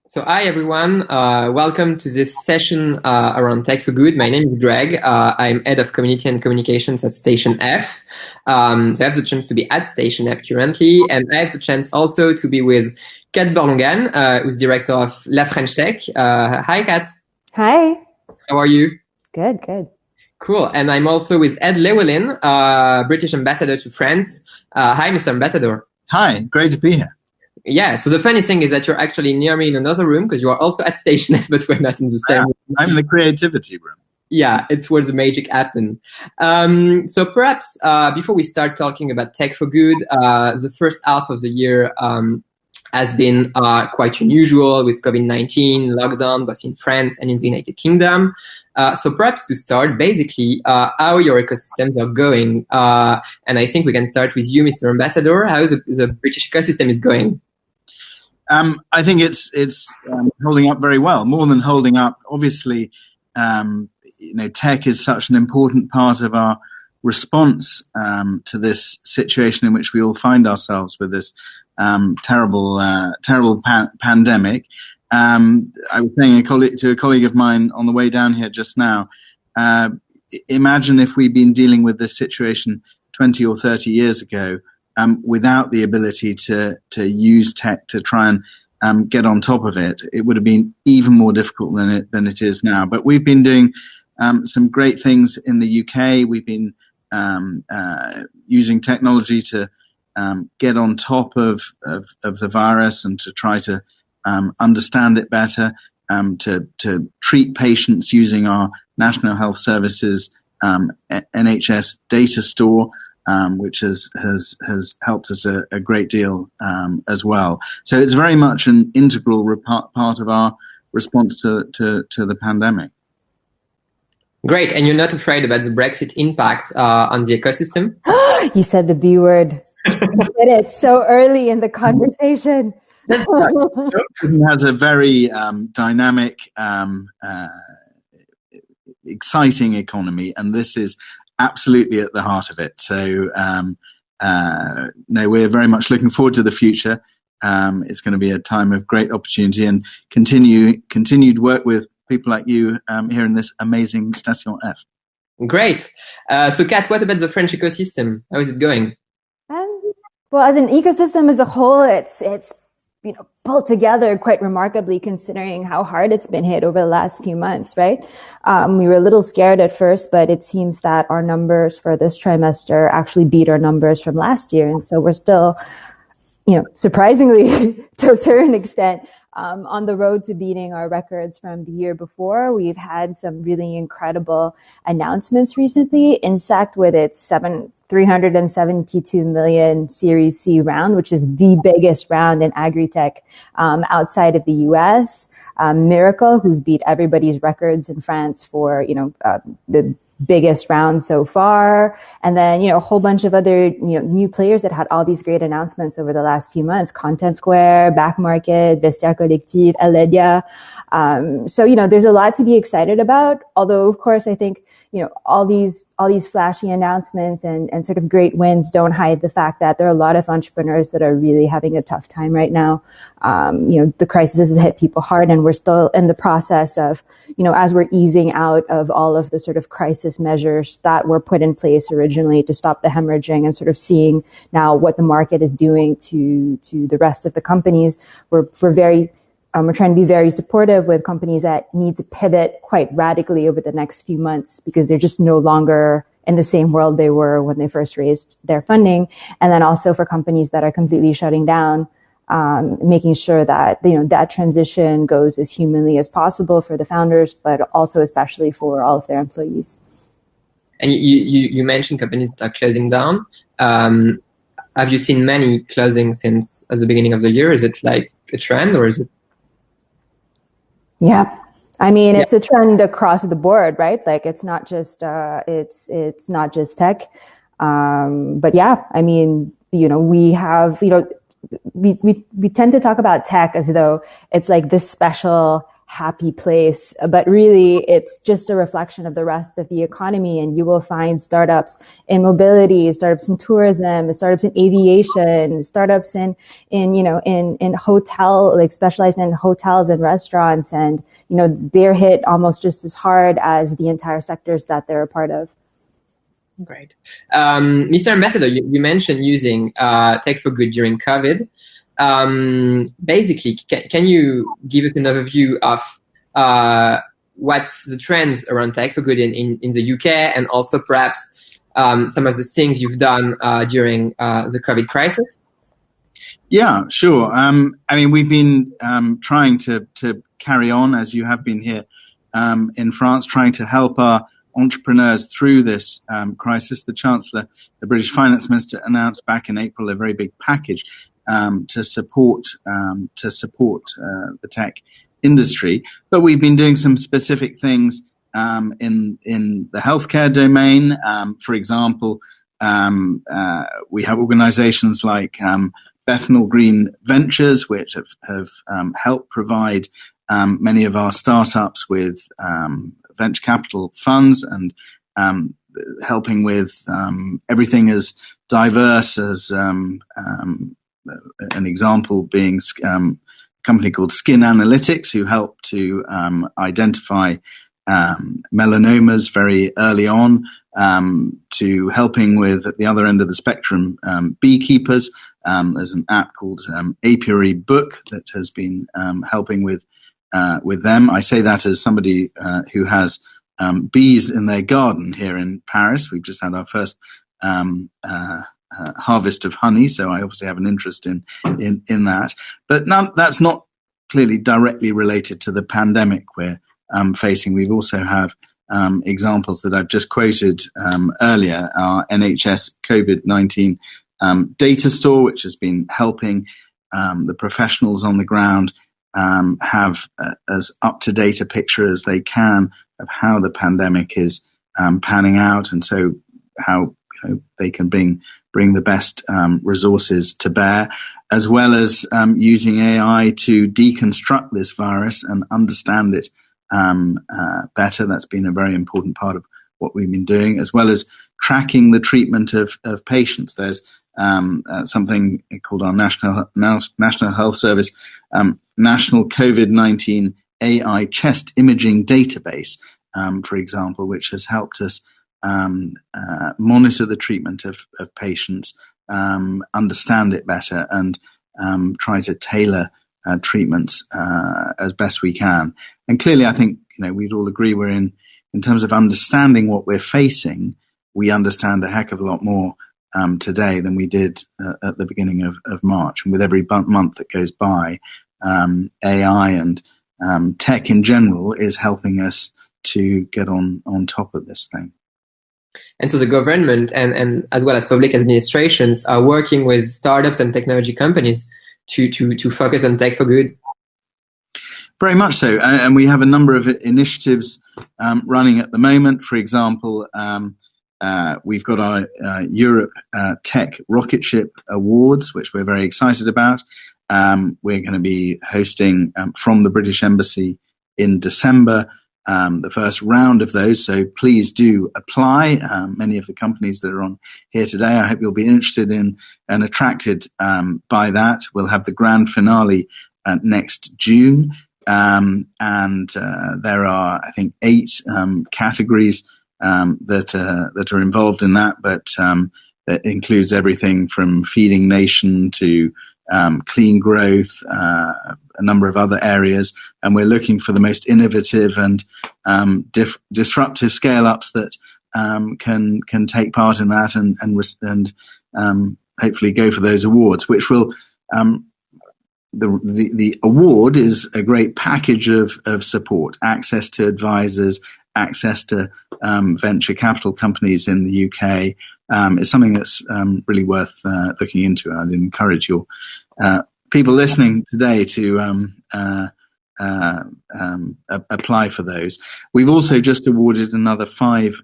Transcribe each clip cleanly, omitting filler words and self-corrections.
So hi everyone, welcome to this session around Tech for Good. My name is Greg. I'm head of community and communications at Station F. So I have the chance to be at Station F currently, and I have the chance also to be with Kat Borlongan, who's director of La French Tech. Hi Kat. Hi. How are you? Good, good. Cool. And I'm also with Ed Llewellyn, British ambassador to France. Hi, Mr. Ambassador. Hi, great to be here. Yeah, so the funny thing is that you're actually near me in another room because you are also at Station F, but we're not in the same room. I'm in the creativity room. Yeah, it's where the magic happens. So perhaps before we start talking about Tech for Good, the first half of the year has been quite unusual with COVID-19 lockdown, both in France and in the United Kingdom. So perhaps to start, basically, how your ecosystems are going. And I think we can start with you, Mr. Ambassador. How the British ecosystem is going? I think it's holding up very well. More than holding up, obviously, tech is such an important part of our response to this situation in which we all find ourselves with this terrible pandemic. I was saying to a colleague of mine on the way down here just now, imagine if we'd been dealing with this situation 20 or 30 years ago without the ability to use tech to try and get on top of it. It would have been even more difficult than it is now. But we've been doing some great things in the UK. We've been using technology to get on top of the virus and to try to understand it better, to treat patients using our National Health Services NHS data store, which has helped us a great deal as well. So it's very much an integral part of our response to the pandemic. Great. And you're not afraid about the Brexit impact on the ecosystem? You said the B word. You did it so early in the conversation. It has a very dynamic, exciting economy, and this is absolutely at the heart of it. So, we're very much looking forward to the future. It's going to be a time of great opportunity and continued work with people like you here in this amazing Station F. Great. So, Kat, what about the French ecosystem? How is it going? Well, as an ecosystem as a whole, it's pulled together quite remarkably considering how hard it's been hit over the last few months, right? We were a little scared at first, but it seems that our numbers for this trimester actually beat our numbers from last year. And so we're still, surprisingly to a certain extent, on the road to beating our records from the year before. We've had some really incredible announcements recently. Insact with its 372 million Series C round, which is the biggest round in agri-tech outside of the US. Miracle, who's beat everybody's records in France for, the biggest round so far. And then, a whole bunch of other, new players that had all these great announcements over the last few months. Content Square, Back Market, Vestiaire Collective, Aledia. So, there's a lot to be excited about. Although, of course, I think, all these flashy announcements and sort of great wins don't hide the fact that there are a lot of entrepreneurs that are really having a tough time right now. The crisis has hit people hard, and we're still in the process of, as we're easing out of all of the sort of crisis measures that were put in place originally to stop the hemorrhaging, and sort of seeing now what the market is doing to the rest of the companies. We're trying to be very supportive with companies that need to pivot quite radically over the next few months because they're just no longer in the same world they were when they first raised their funding. And then also for companies that are completely shutting down, making sure that, that transition goes as humanly as possible for the founders, but also especially for all of their employees. And you mentioned companies that are closing down. Have you seen many closing since the beginning of the year? Is it like a trend, or is it? Yeah. I mean, it's a trend across the board, right? Like it's not just it's not just tech. But yeah, I mean, we have, we tend to talk about tech as though it's like this special happy place, but really it's just a reflection of the rest of the economy. And you will find startups in mobility, startups in tourism, startups in aviation, startups in hotel, like specialized in hotels and restaurants. And, they're hit almost just as hard as the entire sectors that they're a part of. Great. Mr. Ambassador, you mentioned using Tech for Good during COVID. Basically, can you give us an overview of what's the trends around Tech for Good in the UK, and also perhaps some of the things you've done during the COVID crisis? Yeah, sure. We've been trying to carry on, as you have been here in France, trying to help our entrepreneurs through this crisis. The Chancellor, the British Finance Minister, announced back in April a very big package to support the tech industry. But we've been doing some specific things in the healthcare domain. For example, we have organizations like Bethnal Green Ventures, which have helped provide many of our startups with venture capital funds and helping with everything as diverse as an example being a company called Skin Analytics, who help to identify melanomas very early on, to helping with, at the other end of the spectrum, beekeepers. There's an app called Apiary Book that has been helping with them. I say that as somebody who has bees in their garden here in Paris. We've just had our first harvest of honey, so I obviously have an interest in that. But that's not clearly directly related to the pandemic we're facing. We also have examples that I've just quoted earlier. Our NHS COVID-19 data store, which has been helping the professionals on the ground have as up-to-date a picture as they can of how the pandemic is panning out, and so how they can bring the best resources to bear, as well as using AI to deconstruct this virus and understand it better. That's been a very important part of what we've been doing, as well as tracking the treatment of patients. There's something called our National Health Service National COVID-19 AI Chest Imaging Database, for example, which has helped us monitor the treatment of patients, understand it better, and try to tailor treatments as best we can. And clearly, I think we'd all agree we're in terms of understanding what we're facing, we understand a heck of a lot more today than we did at the beginning of March. And with every month that goes by, AI and tech in general is helping us to get on top of this thing. And so the government and as well as public administrations are working with startups and technology companies to focus on tech for good. Very much so. And we have a number of initiatives running at the moment. For example, we've got our Europe Tech Rocket Ship Awards, which we're very excited about. We're going to be hosting from the British Embassy in December the first round of those, so please do apply. Many of the companies that are on here today, I hope you'll be interested in and attracted by that. We'll have the grand finale next June, and there are, I think, 8 categories that are involved in that, but that includes everything from Feeding Nation to clean growth, a number of other areas, and we're looking for the most innovative and disruptive scale-ups that can take part in that and hopefully go for those awards, which will the award is a great package of support, access to advisors, access to venture capital companies in the UK. It's something that's really worth looking into. I'd encourage your people listening today to apply for those. We've also just awarded another 5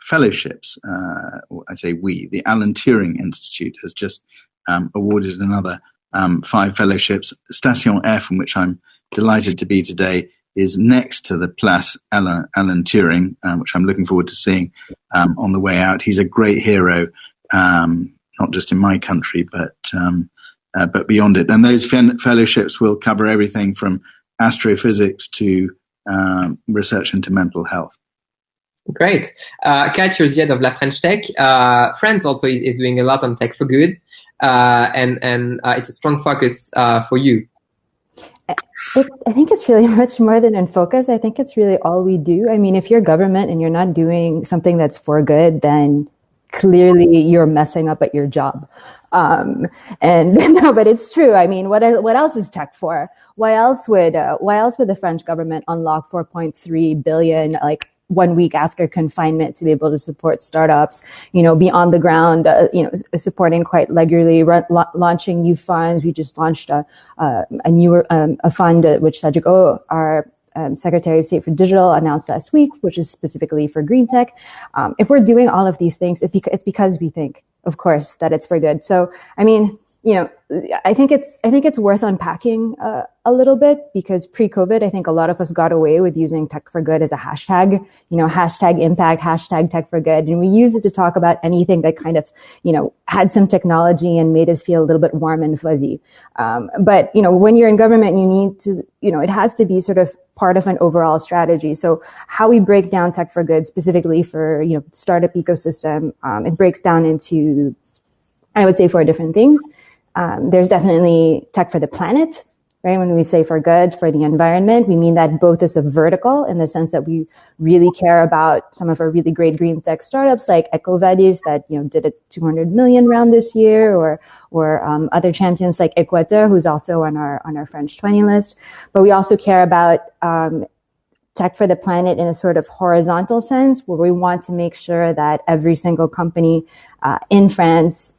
fellowships. I say we, the Alan Turing Institute has just awarded another 5 fellowships. Station F, from which I'm delighted to be today, is next to the Place Alan Turing, which I'm looking forward to seeing on the way out. He's a great hero, not just in my country, but beyond it. And those fellowships will cover everything from astrophysics to research into mental health. Great. Kat, you're the head of La French Tech. France also is doing a lot on tech for good, and it's a strong focus for you. I think it's really much more than in focus. I think it's really all we do. I mean, if you're government and you're not doing something that's for good, then clearly you're messing up at your job. And no, but it's true. I mean, what else is tech for? Why else would the French government unlock 4.3 billion, like 1 week after confinement, to be able to support startups, be on the ground, supporting quite regularly, launching new funds. We just launched a fund which Cedric O, our Secretary of State for Digital, announced last week, which is specifically for green tech. If we're doing all of these things, it's because we think, of course, that it's for good. So, I mean, I think it's worth unpacking a little bit, because pre-COVID, I think a lot of us got away with using tech for good as a hashtag, hashtag impact, hashtag tech for good. And we used it to talk about anything that kind of, had some technology and made us feel a little bit warm and fuzzy. But, when you're in government, you need to, it has to be sort of part of an overall strategy. So how we break down tech for good specifically for, startup ecosystem, it breaks down into, I would say, 4 different things. There's definitely tech for the planet, right? When we say for good, for the environment, we mean that both as a vertical, in the sense that we really care about some of our really great green tech startups like EcoVadis that, did a 200 million round this year, or other champions like Equateur, who's also on our French 20 list. But we also care about, tech for the planet in a sort of horizontal sense, where we want to make sure that every single company in France,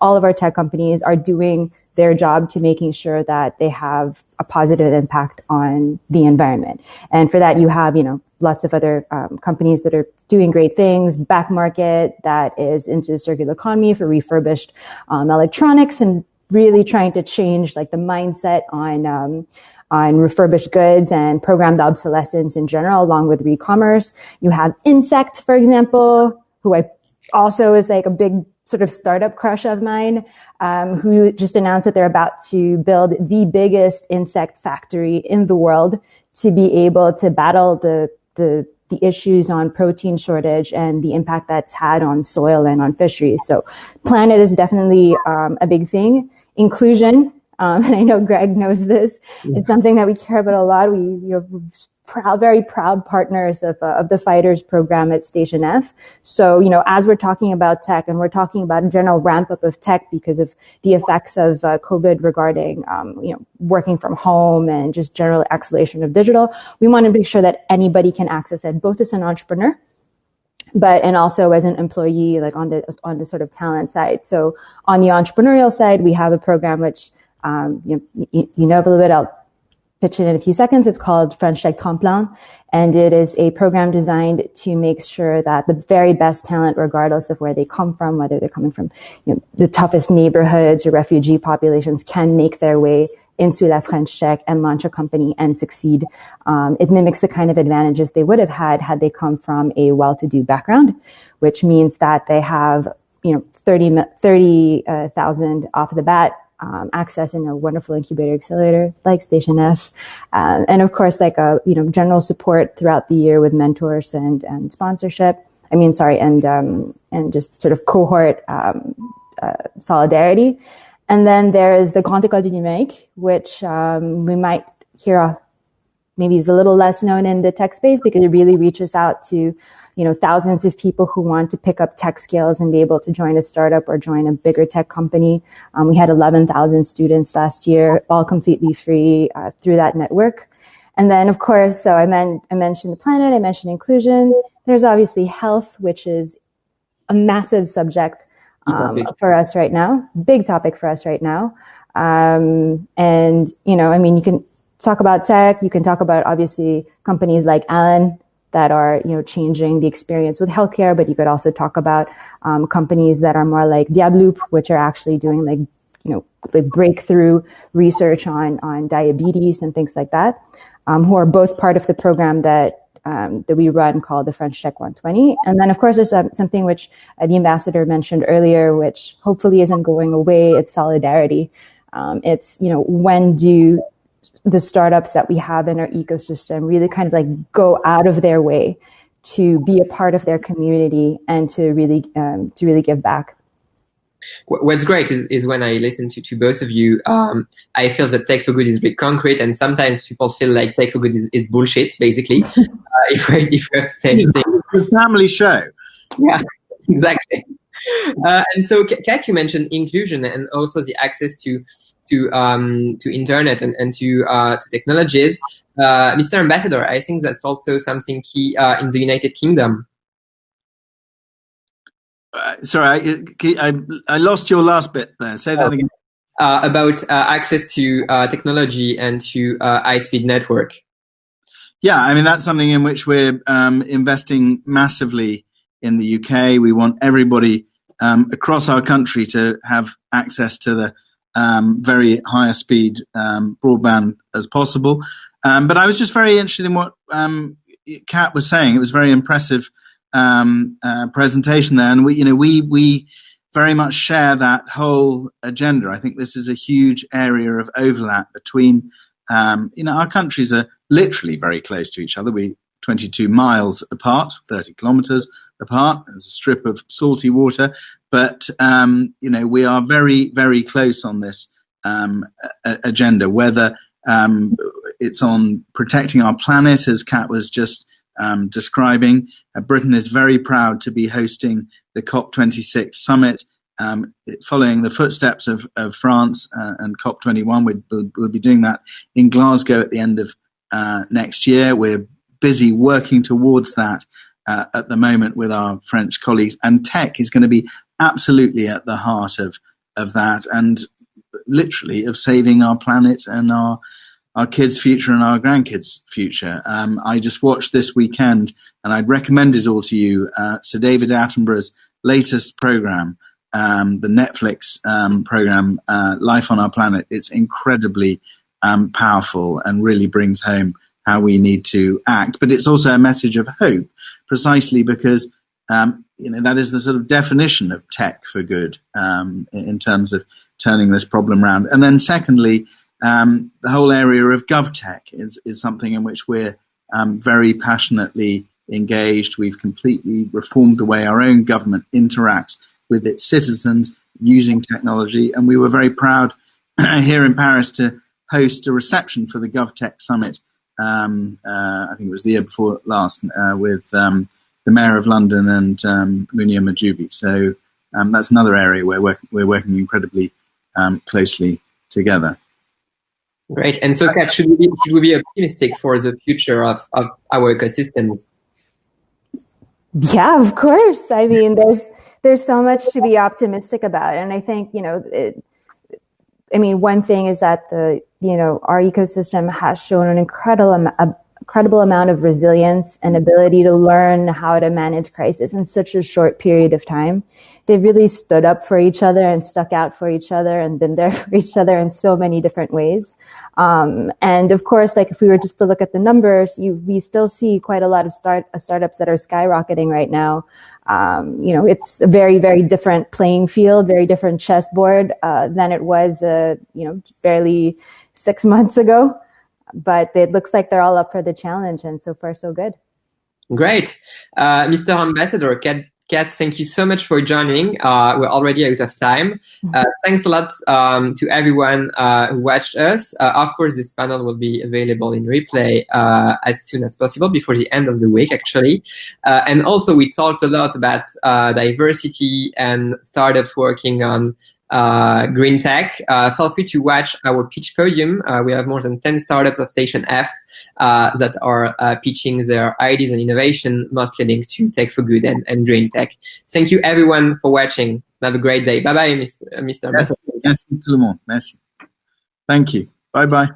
all of our tech companies are doing their job to making sure that they have a positive impact on the environment. And for that, you have, lots of other companies that are doing great things. Back Market, that is into the circular economy for refurbished electronics, and really trying to change like the mindset on refurbished goods and programmed obsolescence in general, along with re-commerce. You have Insect, for example, who I also is like a big sort of startup crush of mine, who just announced that they're about to build the biggest insect factory in the world to be able to battle the issues on protein shortage and the impact that's had on soil and on fisheries. So planet is definitely a big thing. Inclusion. And I know Greg knows this. Yeah. It's something that we care about a lot. We're very proud partners of the Fighters program at Station F. So, as we're talking about tech, and we're talking about a general ramp up of tech because of the effects of COVID regarding, working from home and just general acceleration of digital, we want to make sure that anybody can access it, both as an entrepreneur, and also as an employee, like on the sort of talent side. So on the entrepreneurial side, we have a program which, you know a little bit. I'll pitch it in a few seconds. It's called French Tech Tremplin, and it is a program designed to make sure that the very best talent, regardless of where they come from, whether they're coming from the toughest neighborhoods or refugee populations, can make their way into La French Tech and launch a company and succeed. It mimics the kind of advantages they would have had they come from a well-to-do background, which means that they have 30,000 off the bat. Access in a wonderful incubator accelerator like Station F, and of course, like general support throughout the year with mentors and sponsorship. And just sort of cohort solidarity. And then there is the Grande École du Numérique, which we might hear maybe is a little less known in the tech space because it really reaches out to thousands of people who want to pick up tech skills and be able to join a startup or join a bigger tech company. We had 11,000 students last year, all completely free through that network. And then, of course, so I mentioned the planet, I mentioned inclusion. There's obviously health, which is a massive subject for us right now, big topic for us right now. And, you can talk about tech, you can talk about, obviously, companies like Alan, that are, changing the experience with healthcare, but you could also talk about companies that are more like Diabloop, which are actually doing like, the breakthrough research on diabetes and things like that, who are both part of the program that we run called the French Tech 120. And then, of course, there's something which the ambassador mentioned earlier, which hopefully isn't going away. It's solidarity. It's, when do the startups that we have in our ecosystem really kind of like go out of their way to be a part of their community and to really give back. What's great is when I listen to both of you, I feel that Tech for Good is really concrete, and sometimes people feel like Tech for Good is bullshit, basically. If we have to say anything. It's a family show. Yeah, exactly. And so, Kat, you mentioned inclusion and also the access to internet and to technologies. Mr. Ambassador, I think that's also something key in the United Kingdom. Sorry, I lost your last bit there. Say that again. About access to technology and to high-speed network. Yeah, I mean, that's something in which we're investing massively in the UK. We want everybody across our country to have access to the very higher speed broadband as possible. But I was just very interested in what Kat was saying. It was very impressive presentation there, and we very much share that whole agenda. I think this is a huge area of overlap between our countries are literally very close to each other. We 22 miles apart, 30 kilometers apart. There's a strip of salty water, but we are very, very close on this agenda, whether it's on protecting our planet, as Kat was just describing. Britain is very proud to be hosting the COP26 summit, following the footsteps of France and COP21. We'll be doing that in Glasgow at the end of next year. We're busy working towards that at the moment with our French colleagues, and tech is going to be absolutely at the heart of that, and literally of saving our planet and our kids' future and our grandkids' future. I just watched this weekend, and I'd recommend it all to you, Sir David Attenborough's latest program, the Netflix program, Life on Our Planet. It's incredibly powerful and really brings home how we need to act. But it's also a message of hope, precisely because that is the sort of definition of tech for good in terms of turning this problem around. And then secondly, the whole area of GovTech is something in which we're very passionately engaged. We've completely reformed the way our own government interacts with its citizens using technology, and we were very proud here in Paris to host a reception for the GovTech Summit. I think it was the year before last, with the Mayor of London and Munia Majoubi. So that's another area where we're working incredibly closely together. Great. And so, Kat, should we be optimistic for the future of our ecosystems? Yeah, of course. I mean, there's so much to be optimistic about, and I think one thing is that our ecosystem has shown an incredible amount of resilience and ability to learn how to manage crisis in such a short period of time. They've really stood up for each other and stuck out for each other and been there for each other in so many different ways. And of course, like if we were just to look at the numbers, we still see quite a lot of startups that are skyrocketing right now. It's a very, very different playing field, very different chessboard than it was, barely 6 months ago. But it looks like they're all up for the challenge, and so far, so good. Great. Mr. Ambassador, Kat, thank you so much for joining. We're already out of time. Thanks a lot to everyone who watched us. Of course, this panel will be available in replay as soon as possible, before the end of the week, actually. And also, we talked a lot about diversity and startups working on green tech. Feel free to watch our pitch podium. We have more than 10 startups of Station F that are pitching their ideas and innovation, mostly linked to Tech for Good and green tech. Thank you, everyone, for watching. Have a great day. Bye-bye, Mr. Merci tout le monde. Merci. Thank you. Bye-bye.